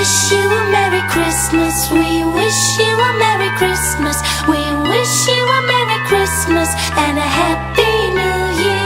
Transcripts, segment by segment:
wish you a Merry Christmas. We wish you a Merry Christmas. We wish you a Merry Christmas and a Happy New Year.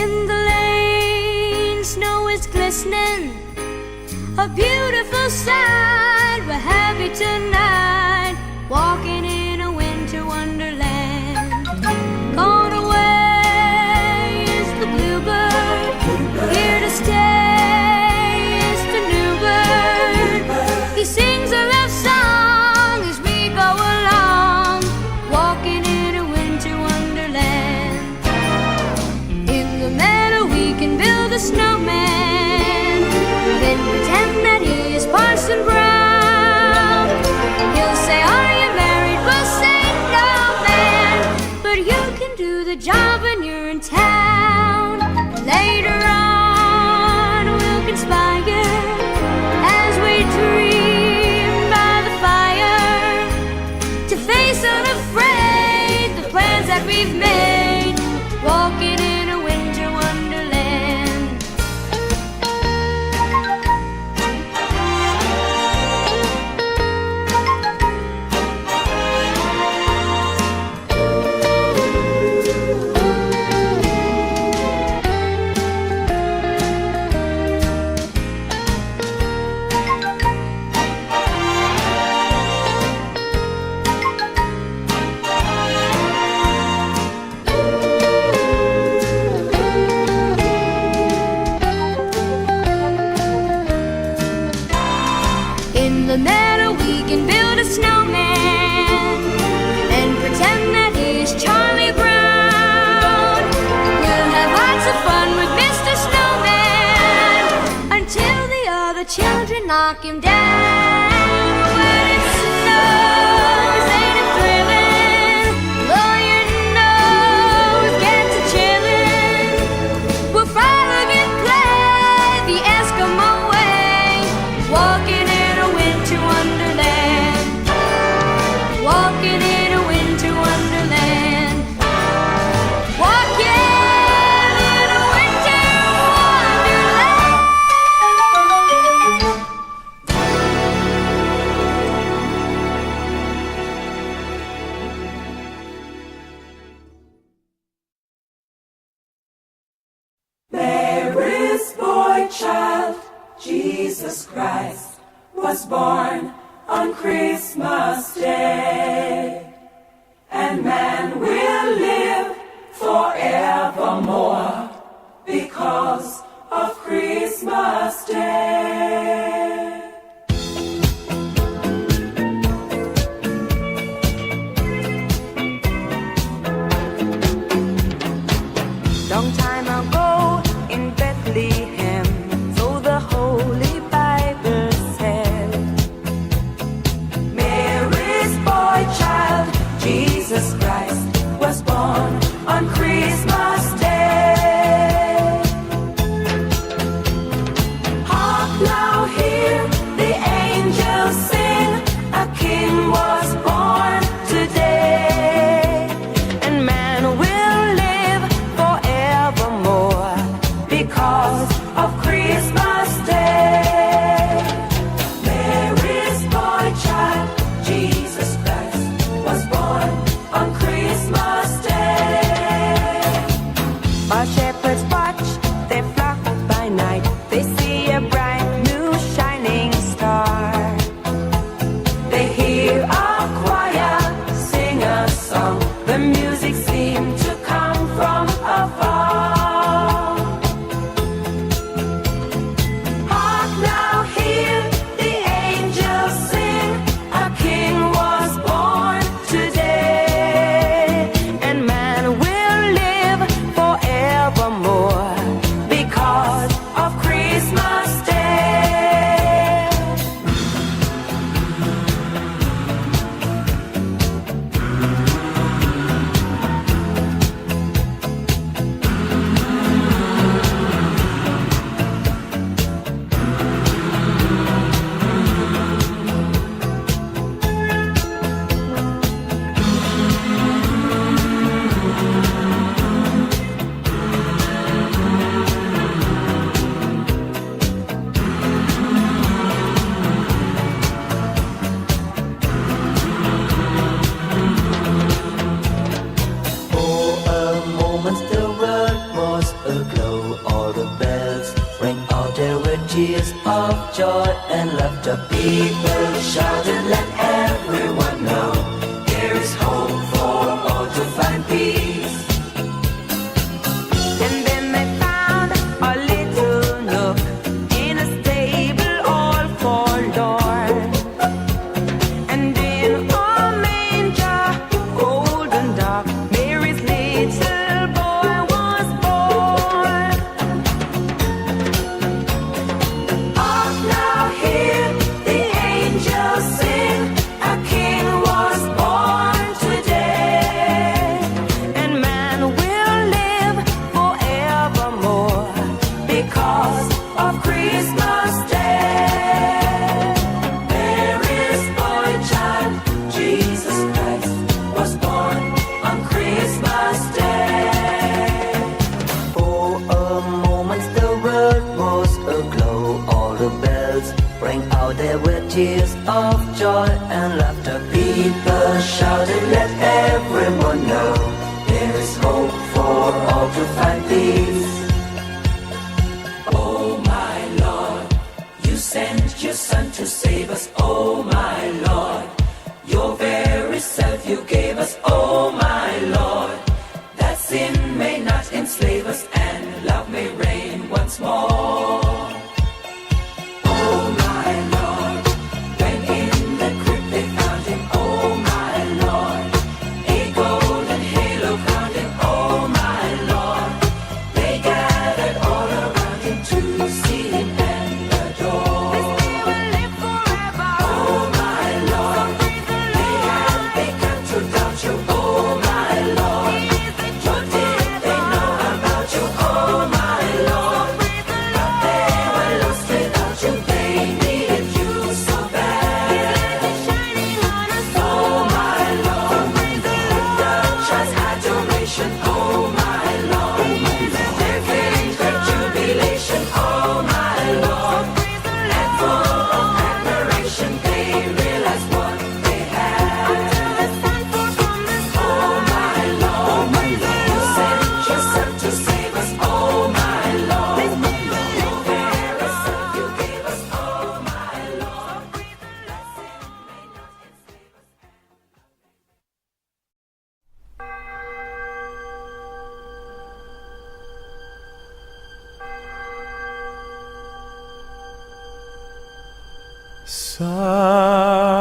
In the lane, snow is glistening, a beautiful sight. We're happy tonight, walking in a winter wonderland. Gone away is the bluebird, here to stay is the new bird. He sings a love song as we go along, walking in a winter wonderland. In the meadow we can build a snowman, then pretend that he is Parson Brown. He'll say, "Are you married?" We'll say, "No, man," but you can do the job when you're in town. Later on we'll conspire as we dream by the fire, to face unafraid the plans that we've made, walking in a winter wonderland. In the meadow we can build a snowman and pretend that he's Charlie Brown. We'll have lots of fun with Mr. Snowman until the other children knock him down. When it snows, ain't it thrilling? Blow your nose, get to chillin'. We'll frolic and play the Eskimo way, walking in a winter wonderland, walking in a winter wonderland, walking in a winter wonderland. Mary's boy child, Jesus Christ, was born on Christmas Day, and man will live forevermore because of Christmas Day. Long time ago in Bethlehem, so the Holy Bible said, Mary's boy child, Jesus Christ, was born on Christmas Day. glow, all the bells ring out. There were tears of joy and laughter. People shouted, let everyone know there is hope for all to find peace. And then they found a little nook in a stable all forlorn. And in a manger, golden dark, Mary's little boy was born. Hark now, hear the angels sing, a king was born today. And man will live forevermore Because of Christmas Day. Mary's boy child, Jesus Christ, was born on Christmas Day. For a moment the world was aglow, all the bells rang out. There were tears of joy and laughter. People shouted, let everyone know there is hope for all to find peace. Oh my Lord, you sent your son to save us. Oh my Lord, your very self you gave us. Oh my Lord, that sin may not enslave us and love may reign once more. Oh my Lord, when in the crypt they found him. Oh my Lord, a golden halo crowned him. Oh my Lord, they gathered all around him to see him and adore. They will live forever. Oh my Lord, they had begun to doubt you. Oh my Lord, what did they know about you? Oh my Lord, but they were lost without you. They needed you so bad. Shining on us. Oh my Lord, the church adoration. Oh my Lord, their faith, their jubilation. Oh my Lord, and full of admiration, they realized what they had. Oh my Lord, you sent yourself to save us. Oh my Lord, your very self you gave us. Oh my Lord, that sin may not enslave us.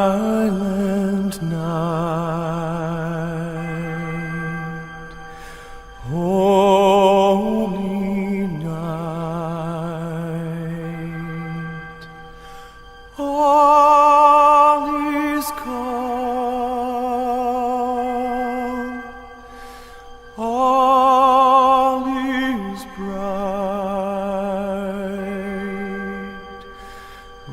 Silent night, holy night, all is calm, all is bright.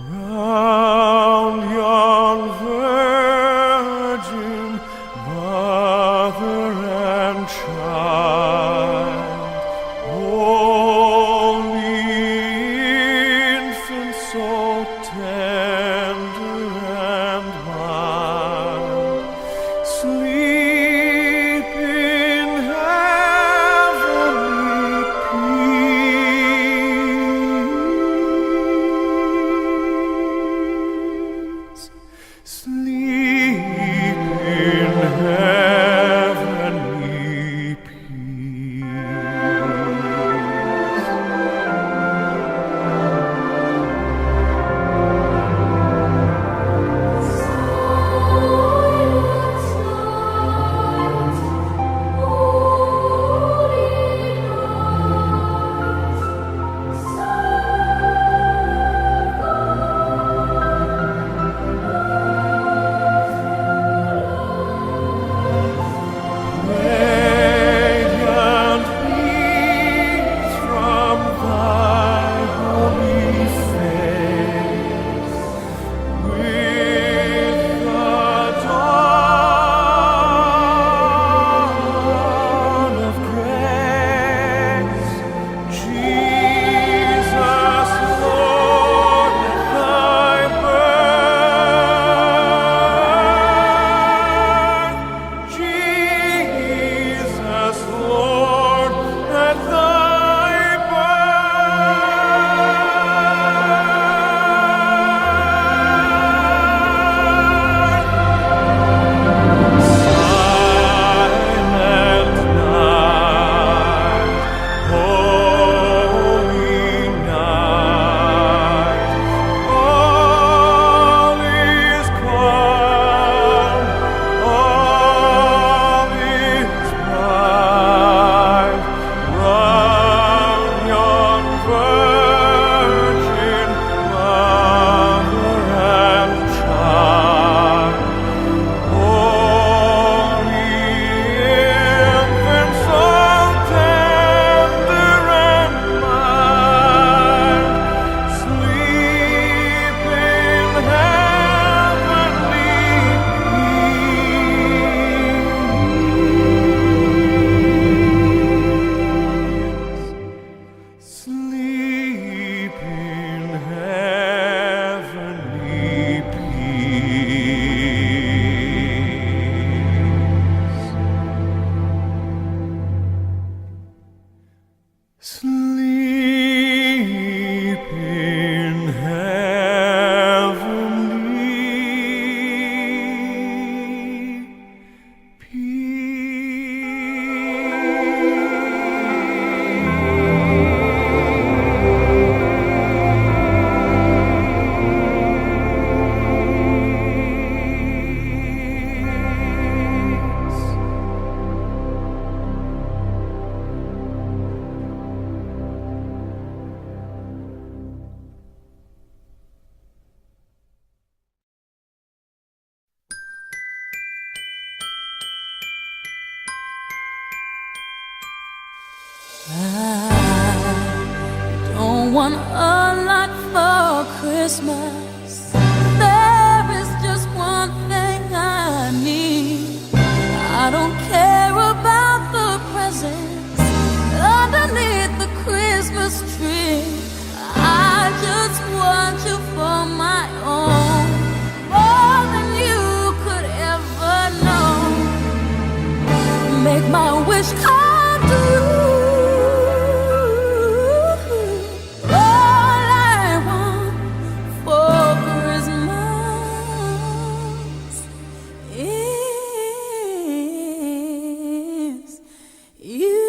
Round yon virgin, mother and child, holy infant, so tender and mild, sleep in heavenly want a lot for Christmas. There is just one thing I need. I don't care about the presents underneath the Christmas tree. I just want you for my own, more than you could ever know. Make my wish come true. All I want for Christmas is you.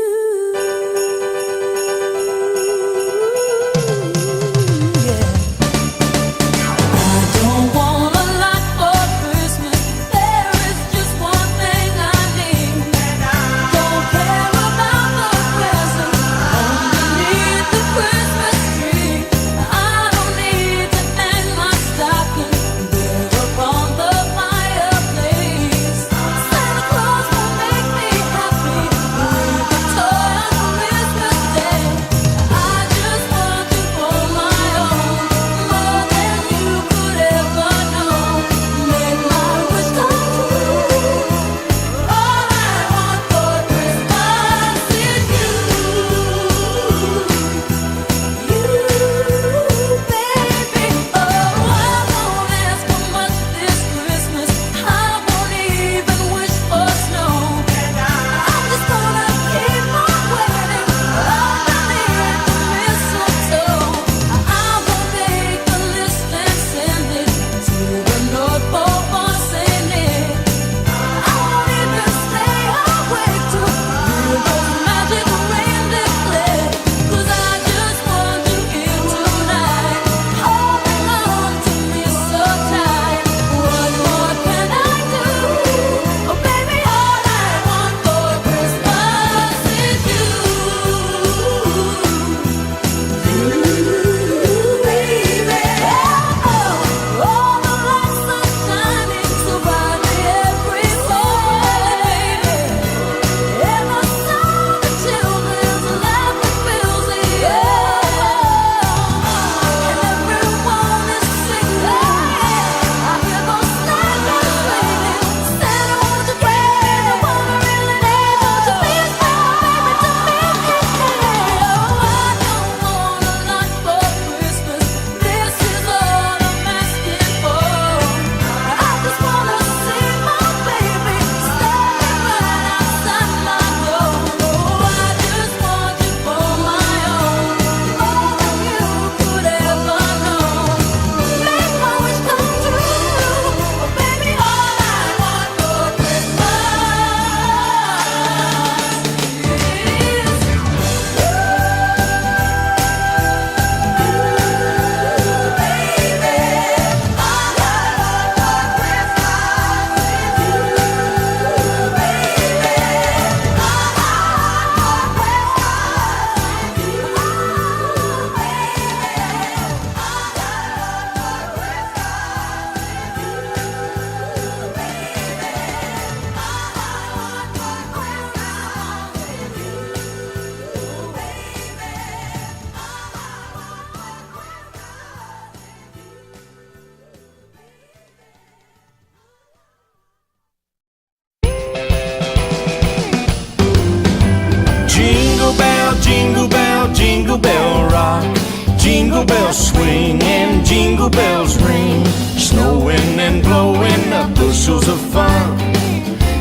Jingle bell rock, jingle bells swing and jingle bells ring, snowing and blowing up bushels of fun.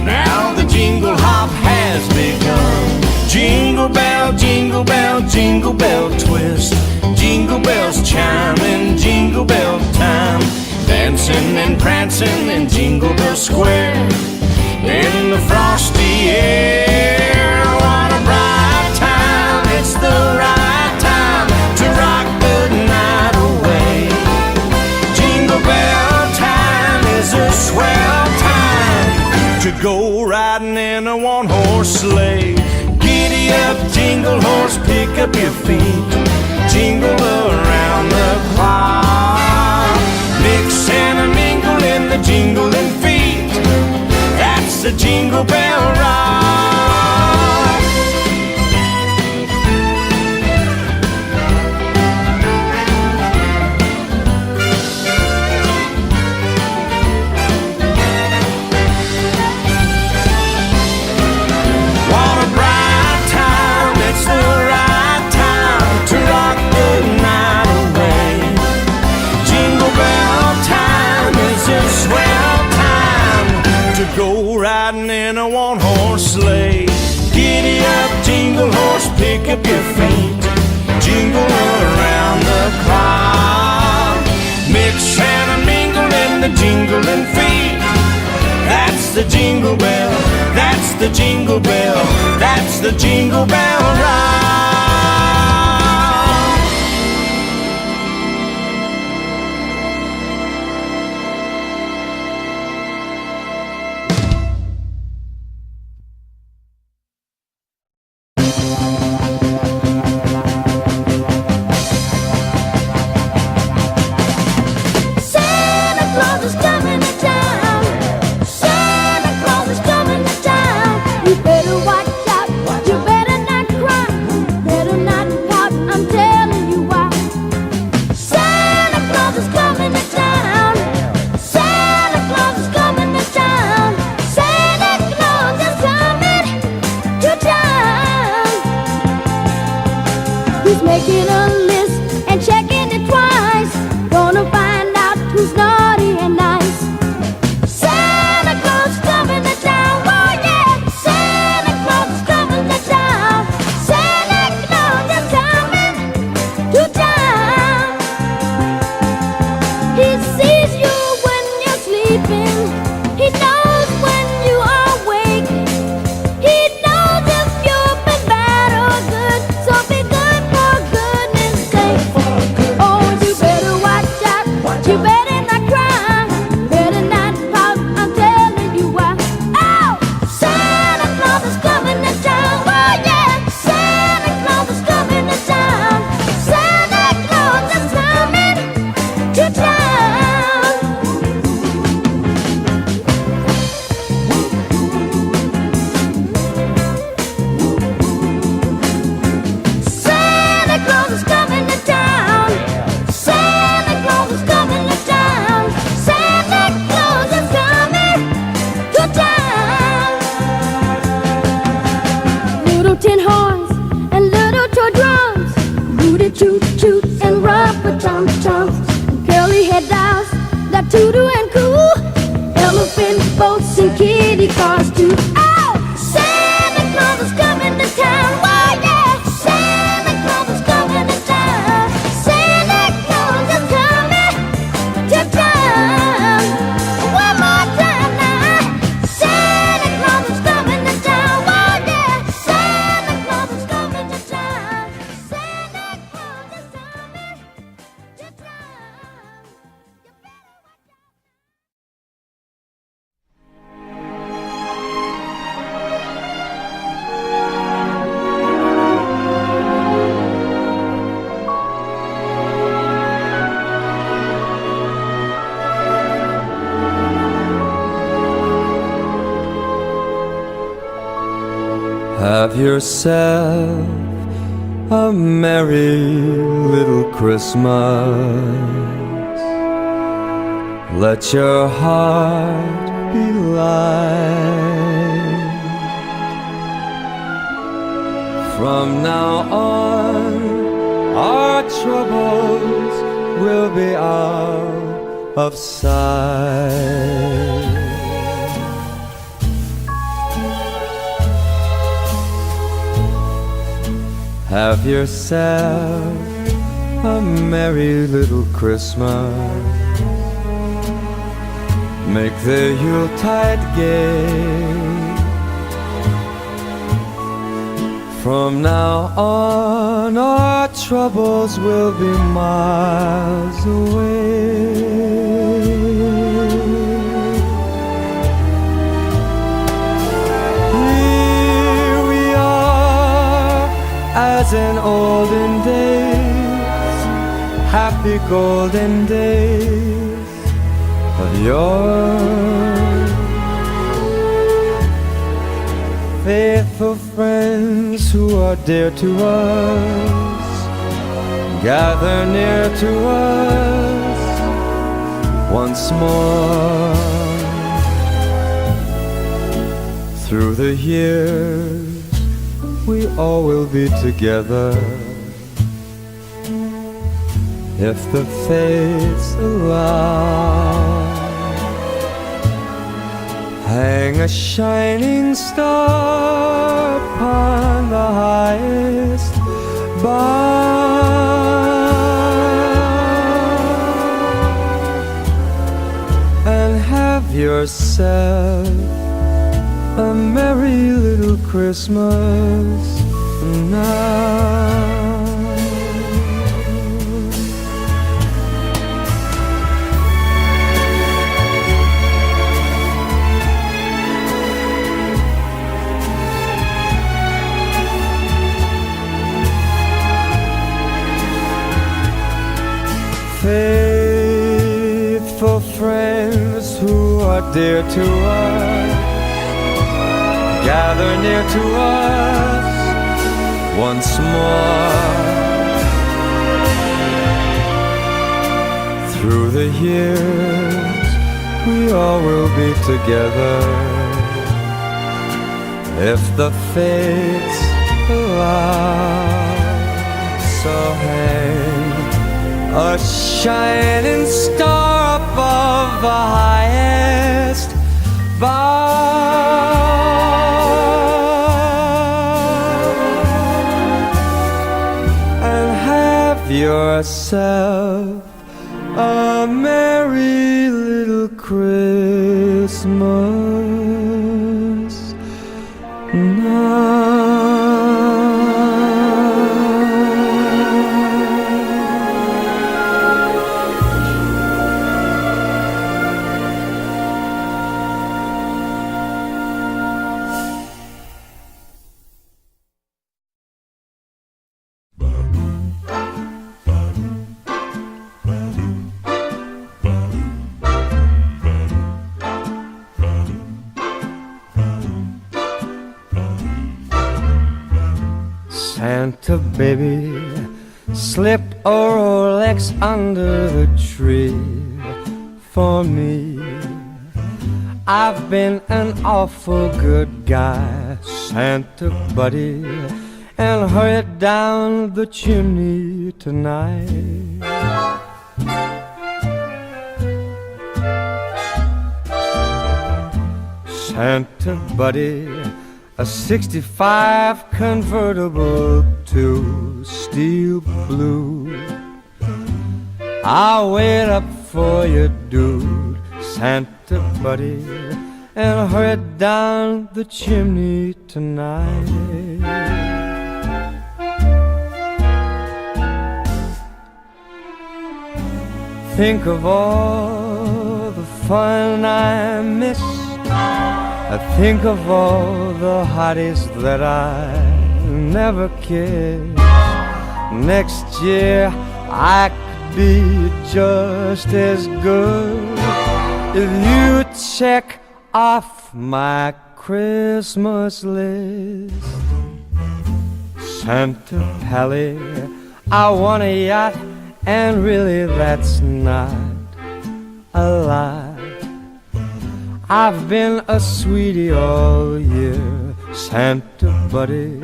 Now the jingle hop has begun. Jingle bell, jingle bell, jingle bell twist, jingle bells chiming, jingle bell time, dancing and prancing in Jingle Bell Square in the frosty air. What a bright time, it's the right time to rock the night away. Jingle bell time is a swell time to go riding in a one-horse sleigh. Giddy up, jingle horse, pick up your feet, jingle around the clock. Mix and mingle in the jingling feet, that's the Jingle Bell Rock. the Jingle Bell Ride. Santa Claus is coming to town. Santa Claus is coming to town. You better watch out. You better not cry. Better not pout. I'm telling you why. Santa Claus is coming to town. Santa Claus is coming to town. Santa Claus is coming to town. He's making a list and checking it twice. Gonna find out who's naughty and nice. Santa Claus coming to town. Oh yeah, Santa Claus is coming to town. Santa Claus is coming to town. He sees you when you're sleeping. He knows when you are awake. He knows if you've been bad or good. So be good for goodness sake. Oh, you better watch out. You better not cry. Better not pout. I'm telling you why. Oh, Santa Claus is coming to town. Oh yeah, Santa Claus is coming to town. Santa Claus is coming to town. Santa Claus is coming to town. Santa Claus is coming to town. Santa Claus is coming to town. Little tin horns and little toy drums, booty toot toot and rubber tum tums, curly head dolls that toodle and coo, elephant boats and kitty cars too. Oh, Santa Claus is coming to town. Oh yeah, Santa Claus is coming to town. Santa Claus is coming to town. One more time now. Santa Claus is coming to town. Oh yeah, Santa Claus is coming to town. Santa Claus is coming to town. Have yourself a merry little Christmas. Let your heart be light. From now on, our troubles will be out of sight. Have yourself a merry little Christmas. Make the Yuletide gay. From now on, our troubles will be miles away. As in olden days, happy golden days of yore. Faithful friends who are dear to us, gather near to us once more. Through the years, we all will be together if the fates allow. Hang a shining star upon the highest bough, and have yourself a merry little Christmas now. Faithful friends who are dear to us, gather near to us once more. Through the years we all will be together, if the fates allow. So hang a shining star above the highest bough, and have yourself a merry little Christmas now. Santa baby slipped a Rolex under the tree for me. I've been an awful good guy, Santa buddy, and hurried down the chimney tonight. Santa buddy, a '65 convertible to steel blue. I'll wait up for you, dude, Santa buddy, and hurry down the chimney tonight. Think of all the fun I missed. I think of all the hotties that I never kissed. Next year I could be just as good if you check off my Christmas list. Santa Pally, I want a yacht, and really that's not a lie. I've been a sweetie all year, Santa buddy,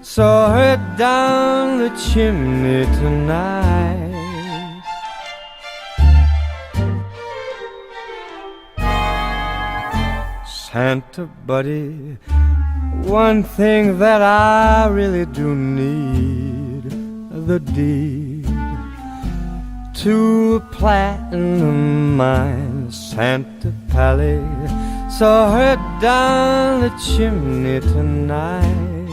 so hurry down the chimney tonight. Santa buddy, one thing that I really do need, the deed to a platinum mine, Santa Pally, so hurry down the chimney tonight.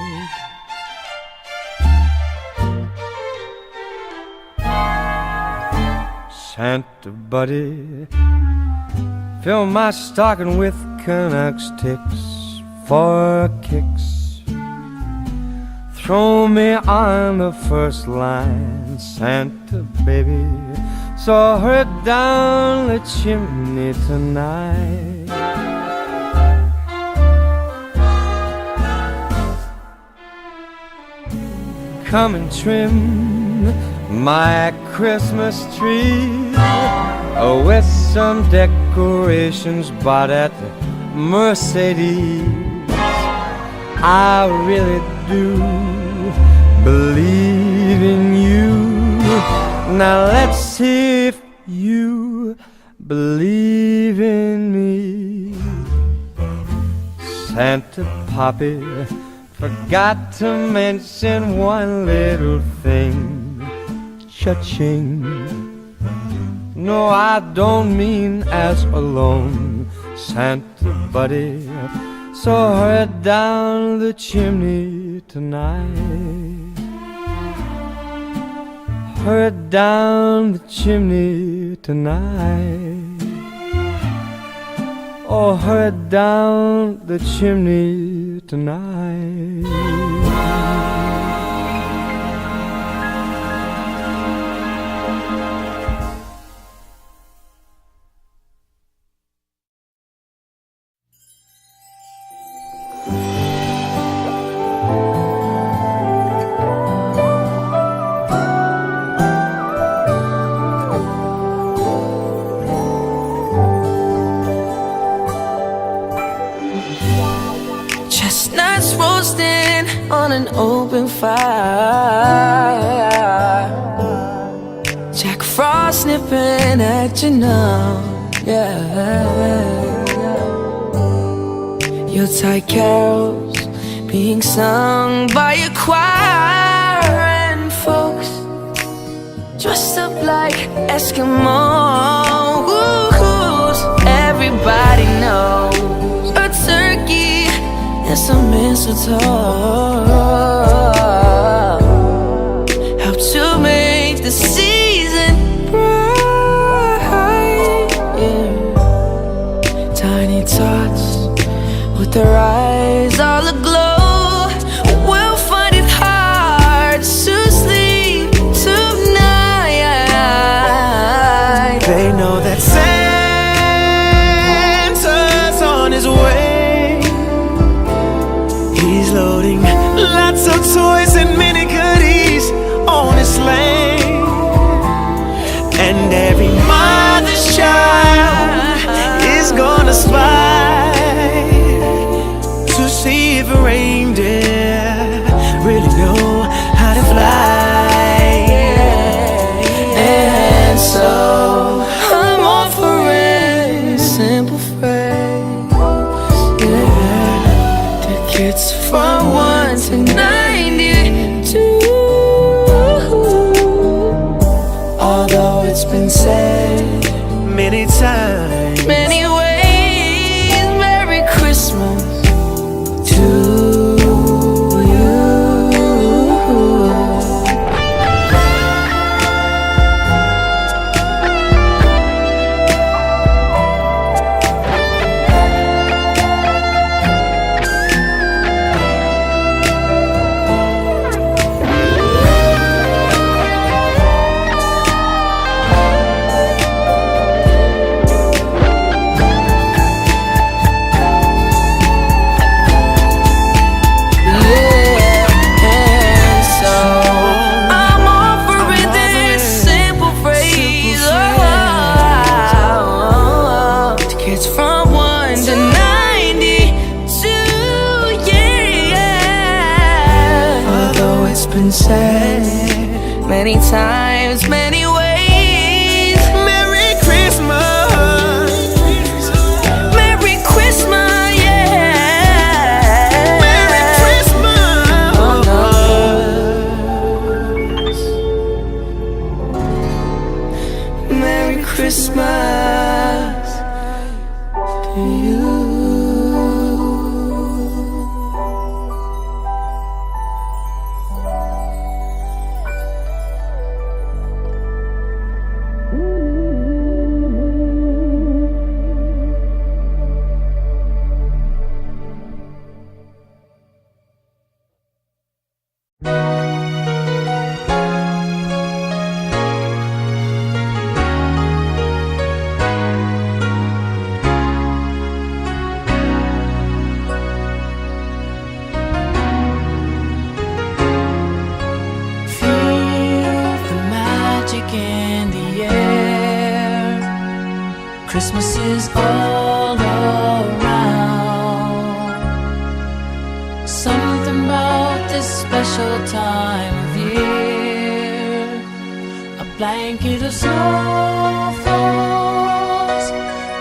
Santa buddy, fill my stocking with Canucks ticks for kicks. Throw me on the first line, Santa baby, so hurry down the chimney tonight. Come and trim my Christmas tree with some decorations bought at Mercedes. I really do believe in you. Now let's see if you believe in me. Santa Poppy forgot to mention one little thing. Cha-ching. No, I don't mean as alone, Santa buddy, So hurry down the chimney tonight. Hurry down the chimney tonight. Oh, hurry down the chimney tonight. Chestnuts roasting on an open fire. Jack Frost nipping at your nose, yeah. Yuletide carols being sung by a choir, and folks dressed up like Eskimos. Everybody knows a turkey and some mistletoe help to make the season bright, yeah. Tiny tots with their eyes all aglow will find it hard to sleep tonight. They know that Santa's on his way. He's loading lots of toys and mini goodies on his sleigh. And every mother's child is gonna spy to see if a reindeer really know how to fly. And so I'm offering a simple phrase, yeah. Tickets from 1 to 92. Although it's been said Many times, many ways, Merry Christmas to you. Said many times, many ways. Merry Christmas, Merry Christmas, yeah. Merry Christmas. Merry Christmas to you. Christmas is all around. Something about this special time of year. A blanket of snow falls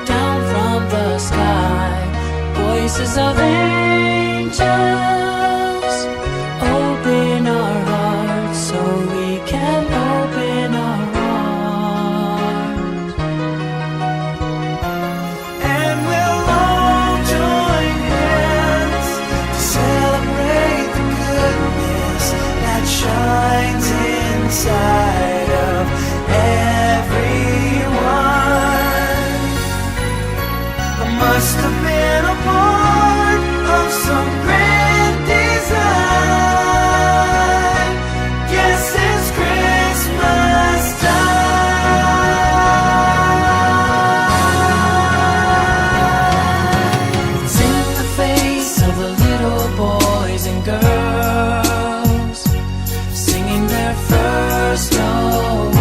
down from the sky. Voices of angels open our hearts so we can open our And we'll all join hands must have been a part of some grand design. Guess it's Christmas time. It's in the face of the little boys and girls singing their first Noel.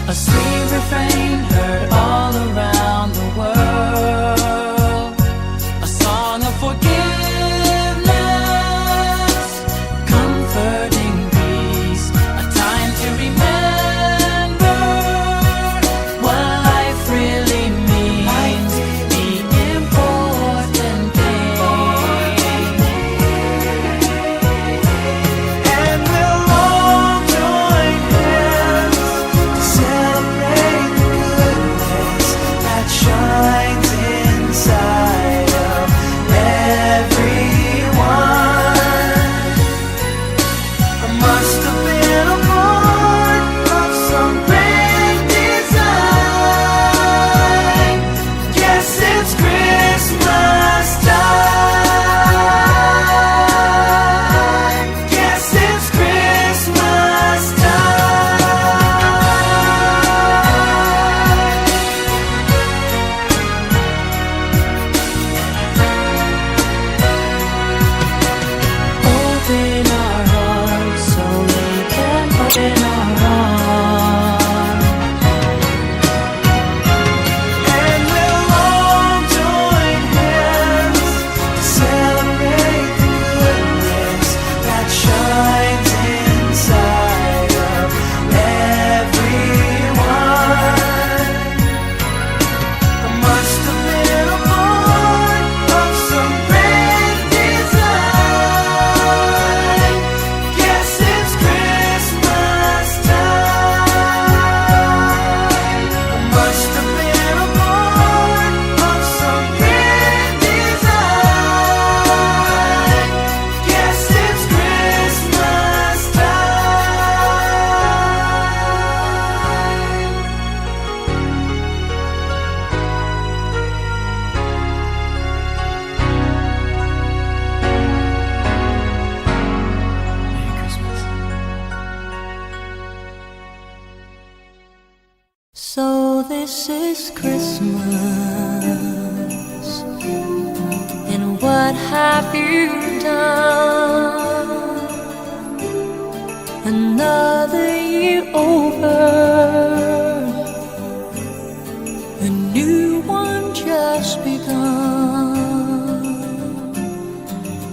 A sweet refrain heard all around the world, a song of forgiveness, comforting peace, a time to remember what life really means, the important things. And we'll all join hands to celebrate the goodness that shines inside of everyone. I must have been a part of some grand design. Guess it's Christmas time. Guess it's Christmas time. Open our hearts so we can open our arms. And we'll all join hands to celebrate the goodness that shines inside of everyone. I must have been a part of some grand design. Guess it's Christmas time. I must have been a part of some grand design. Guess it's Christmas time. Merry Christmas. So this is Christmas, and what have you done? Another year over, a new one just begun.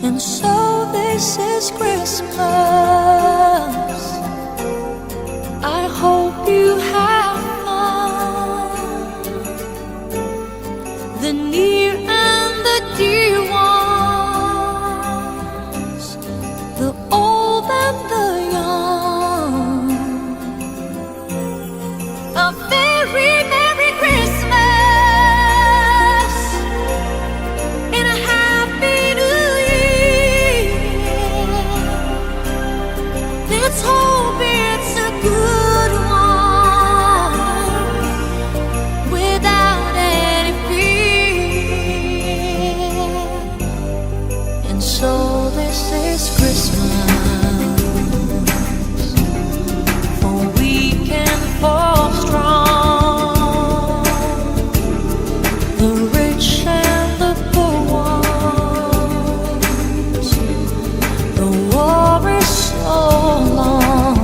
And so this is Christmas. I hope you have fun. The near and the dear ones, the old and the young. A very Merry Christmas and a Happy New Year. Let's hope it's a good one without any fear. And so this is Christmas, for weak and for strong, the rich and the poor ones. The war is so long,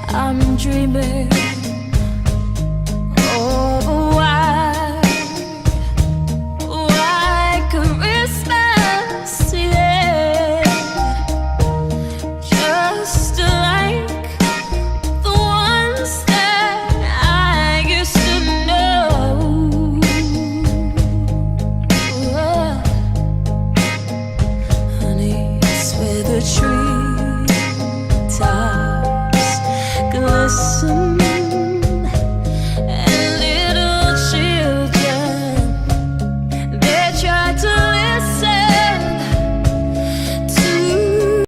I'm dreaming